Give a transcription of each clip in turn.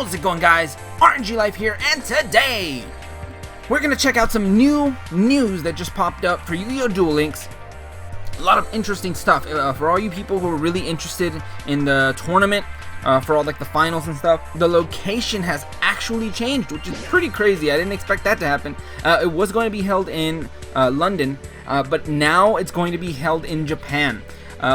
How's it going, guys? RNG Life here, and today we're gonna check out some new news that just popped up for YuGiOh Duel Links. A lot of interesting stuff for all you people who are really interested in the tournament, for all like the finals and stuff. The location has actually changed, which is pretty crazy. I didn't expect that to happen. It was going to be held in London, but now it's going to be held in Japan.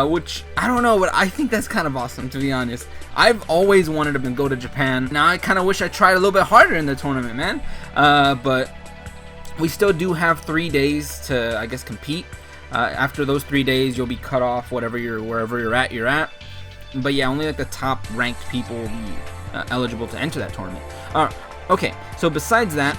Which, I don't know, but I think that's kind of awesome, to be honest. I've always wanted to go to Japan. Now I kind of wish I tried a little bit harder in the tournament, man. But we still do have 3 days to, I guess, compete. After those 3 days, you'll be cut off wherever you're at. But yeah, only like the top ranked people will be eligible to enter that tournament. Okay, so besides that,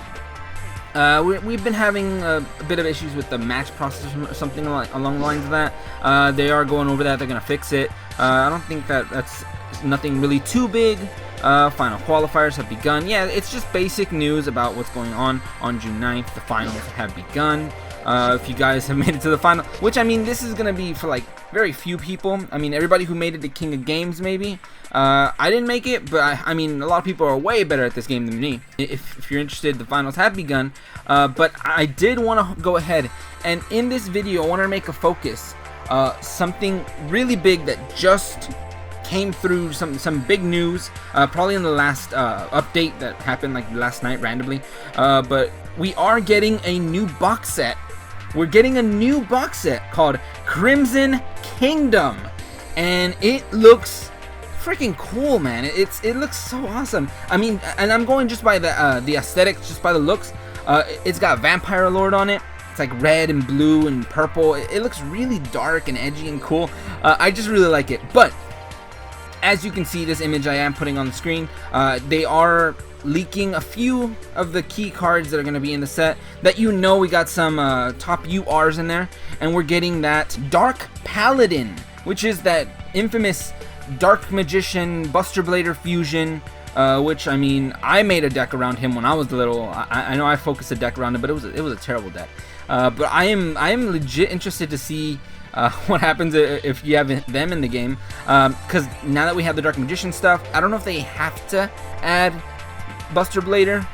we've been having a bit of issues with the match process or something along the lines of that. They are going over that. They're going to fix it. I don't think that's nothing really too big. Final qualifiers have begun. Yeah, it's just basic news about what's going on June 9th. The finals have begun. If you guys have made it to the final, which, I mean, this is going to be for like very few people. I mean, everybody who made it to King of Games, maybe. I didn't make it, but I mean, a lot of people are way better at this game than me. If you're interested, the finals have begun. But I did want to go ahead, and in this video, I want to make a focus. Something really big that just came through, some big news, probably in the last update that happened like last night randomly. But we are getting a new box set. We're getting a new box set called Crimson Kingdom, and it looks freaking cool, man. It looks so awesome. I mean, and I'm going just by the aesthetics, just by the looks. It's got Vampire Lord on it. It's like red and blue and purple. It looks really dark and edgy and cool. I just really like it. But as you can see, this image I am putting on the screen, they are leaking a few of the key cards that are going to be in the set. That, you know, we got some top URs in there, and we're getting that Dark Paladin, which is that infamous Dark Magician Buster Blader fusion. Which, I mean, I made a deck around him when I was little. I know I focused a deck around him, but it was a terrible deck. But I am legit interested to see what happens if you have them in the game. Because now that we have the Dark Magician stuff, I don't know if they have to add Buster Blader,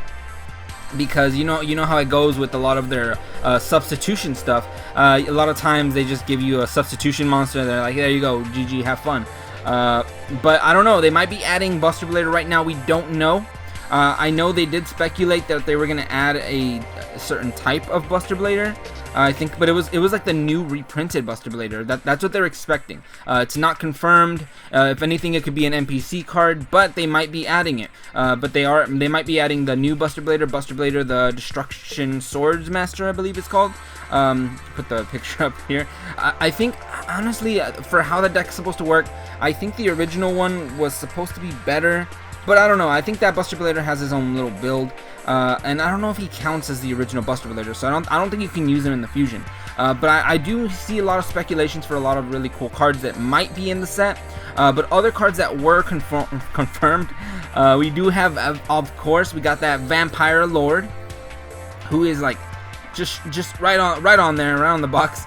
because you know how it goes with a lot of their substitution stuff. A lot of times they just give you a substitution monster. They're like, there you go, GG, have fun. But I don't know, they might be adding Buster Blader right now. We don't know. I know they did speculate that they were going to add a certain type of Buster Blader, I think, but it was like the new reprinted Buster Blader. That's what they're expecting. It's not confirmed. If anything, it could be an NPC card, but they might be adding it. But they might be adding the new Buster Blader, the Destruction Swords Master, I believe it's called. Put the picture up here. I think, honestly, for how the deck's supposed to work, I think the original one was supposed to be better. But I don't know. I think that Buster Blader has his own little build, and I don't know if he counts as the original Buster Blader. So I don't think you can use him in the fusion. But I do see a lot of speculations for a lot of really cool cards that might be in the set. But other cards that were confirmed, we do have, of course, we got that Vampire Lord, who is like just right on there, around the box.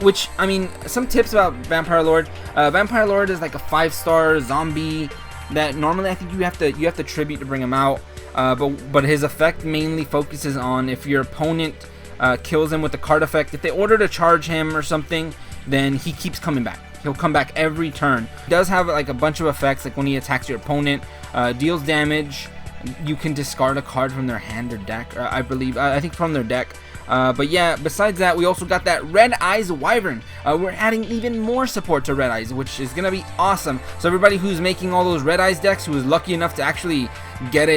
Which, I mean, some tips about Vampire Lord. Vampire Lord is like a 5-star zombie that normally I think you have to tribute to bring him out, but his effect mainly focuses on if your opponent kills him with the card effect. If they order to charge him or something, then he keeps coming back. He'll come back every turn. He does have like a bunch of effects, like when he attacks your opponent, deals damage. You can discard a card from their hand or deck, I believe. I think from their deck. But yeah, besides that, we also got that Red Eyes Wyvern. We're adding even more support to Red Eyes, which is gonna be awesome. So everybody who's making all those Red Eyes decks, who is lucky enough to actually get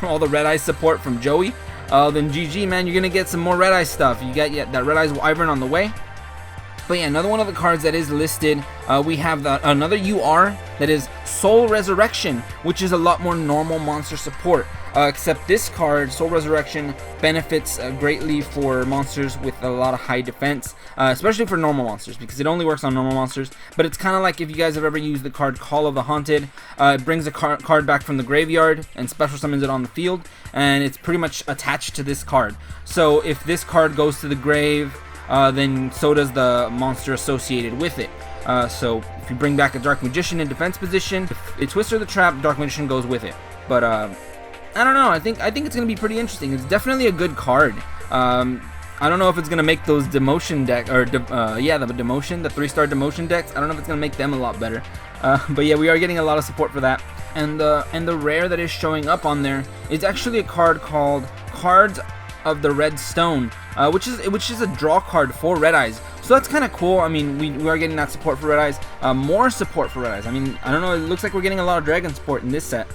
all the Red Eyes support from Joey, then GG, man, you're gonna get some more Red Eyes stuff. You got that Red Eyes Wyvern on the way. But yeah, another one of the cards that is listed, we have another UR that is Soul Resurrection, which is a lot more normal monster support. Except this card, Soul Resurrection, benefits greatly for monsters with a lot of high defense, especially for normal monsters, because it only works on normal monsters. But it's kind of like if you guys have ever used the card Call of the Haunted. It brings a card back from the graveyard and special summons it on the field, and it's pretty much attached to this card. So if this card goes to the grave, then so does the monster associated with it. So if you bring back a Dark Magician in defense position, if it Twister the Trap, Dark Magician goes with it. But I don't know. I think it's gonna be pretty interesting. It's definitely a good card. I don't know if it's gonna make those demotion deck or the demotion, the 3-star demotion decks. I don't know if it's gonna make them a lot better. But yeah, we are getting a lot of support for that. And the rare that is showing up on there is actually a card called Cards of the Red Stone, which is a draw card for Red Eyes. So that's kind of cool. I mean, we are getting that support for Red Eyes, more support for Red Eyes. I mean, I don't know. It looks like we're getting a lot of Dragon support in this set.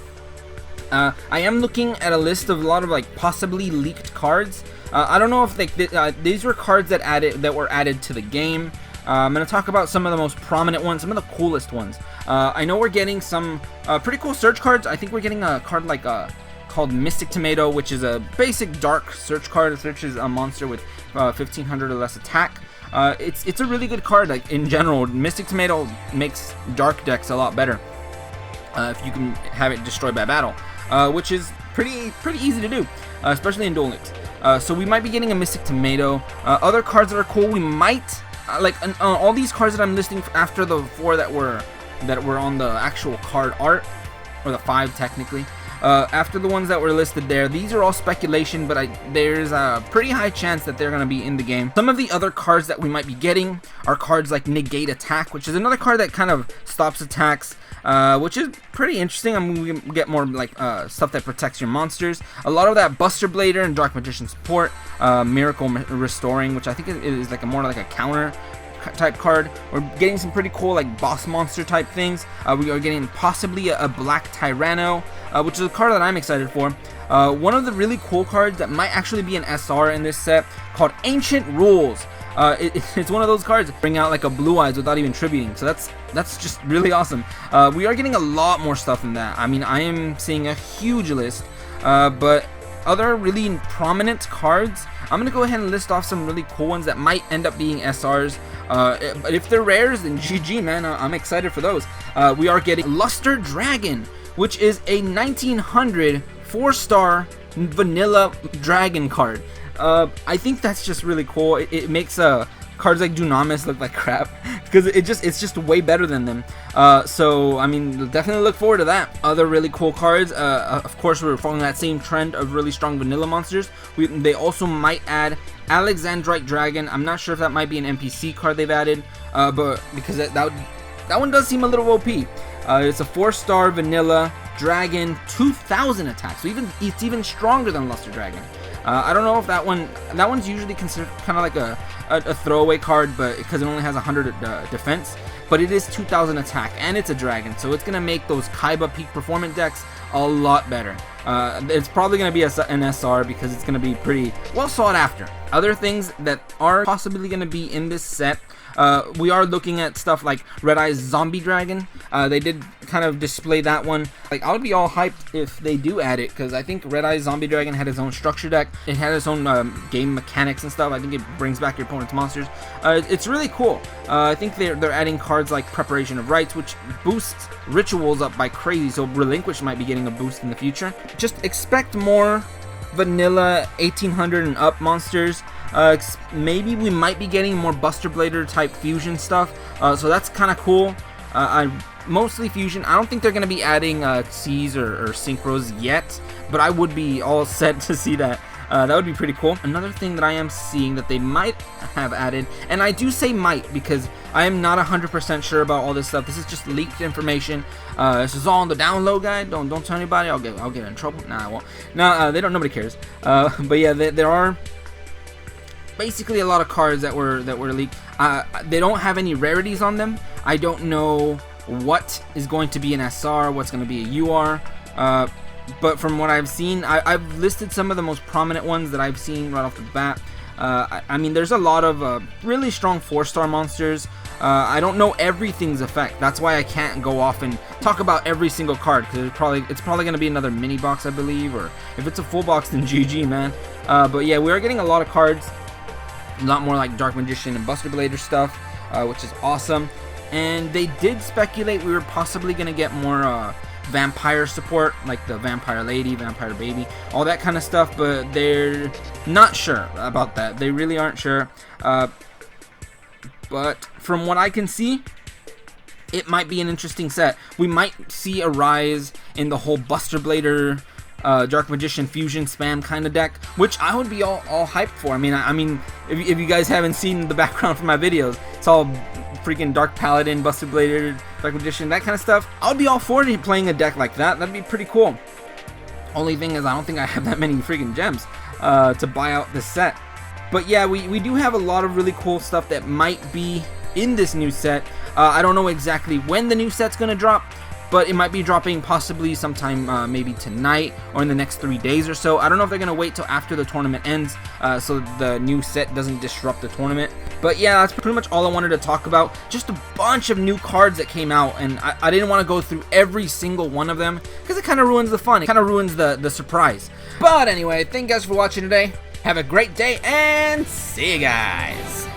I am looking at a list of a lot of like possibly leaked cards. I don't know if these were cards that were added to the game. I'm going to talk about some of the most prominent ones, some of the coolest ones. I know we're getting some pretty cool search cards. I think we're getting a card like called Mystic Tomato, which is a basic dark search card. It searches a monster with 1500 or less attack. It's a really good card. Like in general, Mystic Tomato makes dark decks a lot better if you can have it destroyed by battle, which is pretty easy to do, especially in Duel Links. So we might be getting a Mystic Tomato. Other cards that are cool, we might all these cards that I'm listing after the 4 that were on the actual card art, or the 5 technically. After the ones that were listed there, these are all speculation, but there's a pretty high chance that they're going to be in the game. Some of the other cards that we might be getting are cards like Negate Attack, which is another card that kind of stops attacks, which is pretty interesting. I mean, we get more like stuff that protects your monsters. A lot of that Buster Blader and Dark Magician support, Miracle Restoring, which I think is like more like a counter type card. We're getting some pretty cool like boss monster type things. We are getting possibly a Black Tyranno, which is a card that I'm excited for. One of the really cool cards that might actually be an SR in this set, called Ancient Rules. It's one of those cards that bring out like a Blue Eyes without even tributing, so that's just really awesome. We are getting a lot more stuff than that. I mean, I am seeing a huge list, but other really prominent cards, I'm gonna go ahead and list off some really cool ones that might end up being SRs. But if they're rares, then GG, man. I'm excited for those. We are getting Luster Dragon, which is a 1900 4-star vanilla dragon card. I think that's just really cool. It makes cards like Dunamis look like crap, because it's just way better than them. So I mean, definitely look forward to that. Other really cool cards, of course, we're following that same trend of really strong vanilla monsters. They also might add Alexandrite Dragon. I'm not sure if that might be an NPC card they've added, but because that one does seem a little OP. It's a 4-star vanilla dragon, 2000 attacks, so it's even stronger than Luster Dragon. I don't know if that one's usually considered kind of like a throwaway card, but because it only has 100 defense, but it is 2000 attack and it's a dragon, so it's gonna make those Kaiba peak performance decks a lot better. It's probably gonna be an SR because it's gonna be pretty well sought after. Other things that are possibly gonna be in this set, we are looking at stuff like Red Eye's Zombie Dragon. They did kind of display that one. Like, I'll be all hyped if they do add it, because I think Red Eye's Zombie Dragon had its own structure deck. It had its own game mechanics and stuff. I think it brings back your opponent's monsters. It's really cool. I think they're adding cards like Preparation of Rites, which boosts rituals up by crazy, so Relinquish might be getting a boost in the future. Just expect more vanilla 1800 and up monsters. Maybe we might be getting more Buster Blader type fusion stuff, so that's kind of cool. Mostly fusion. I don't think they're going to be adding C's or Synchros yet, but I would be all set to see that. That would be pretty cool. Another thing that I am seeing that they might have added, and I do say might because I am not 100% sure about all this stuff. This is just leaked information. This is all on the down low, guys. Don't tell anybody. I'll get in trouble. Nah, I won't. No, they don't. Nobody cares. But yeah, there are basically a lot of cards that were leaked. They don't have any rarities on them. I don't know what is going to be an SR, what's going to be a UR. But from what I've seen, I've listed some of the most prominent ones that I've seen right off the bat. I mean, there's a lot of really strong 4-star monsters. I don't know everything's effect. That's why I can't go off and talk about every single card, because it's probably going to be another mini box, I believe, or if it's a full box, then GG, man. But yeah, we are getting a lot of cards, a lot more like Dark Magician and Buster Blader stuff, which is awesome. And they did speculate we were possibly going to get more vampire support, like the Vampire Lady, Vampire Baby, all that kind of stuff, but they're not sure about that. They really aren't sure. But from what I can see, it might be an interesting set. We might see a rise in the whole Buster Blader, Dark Magician fusion spam kind of deck, which I would be all hyped for. I mean, if you guys haven't seen the background for my videos, it's all freaking Dark Paladin, Buster Blader, Dark Magician, that kind of stuff. I would be all for playing a deck like that. That'd be pretty cool. Only thing is, I don't think I have that many freaking gems to buy out this set. But yeah, we do have a lot of really cool stuff that might be in this new set. I don't know exactly when the new set's gonna drop, but it might be dropping possibly sometime maybe tonight or in the next 3 days or so. I don't know if they're gonna wait till after the tournament ends so the new set doesn't disrupt the tournament. But yeah, that's pretty much all I wanted to talk about. Just a bunch of new cards that came out, and I didn't want to go through every single one of them because it kind of ruins the fun. It kind of ruins the surprise. But anyway, thank you guys for watching today. Have a great day and see you guys.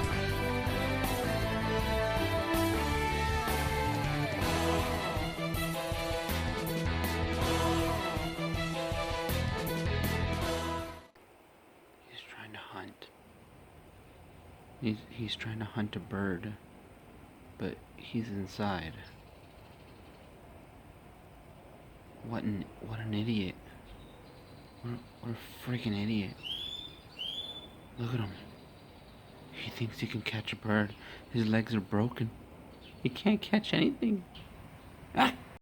He's trying to hunt a bird, but he's inside. What an idiot. What a freaking idiot. Look at him. He thinks he can catch a bird. His legs are broken. He can't catch anything. Ah!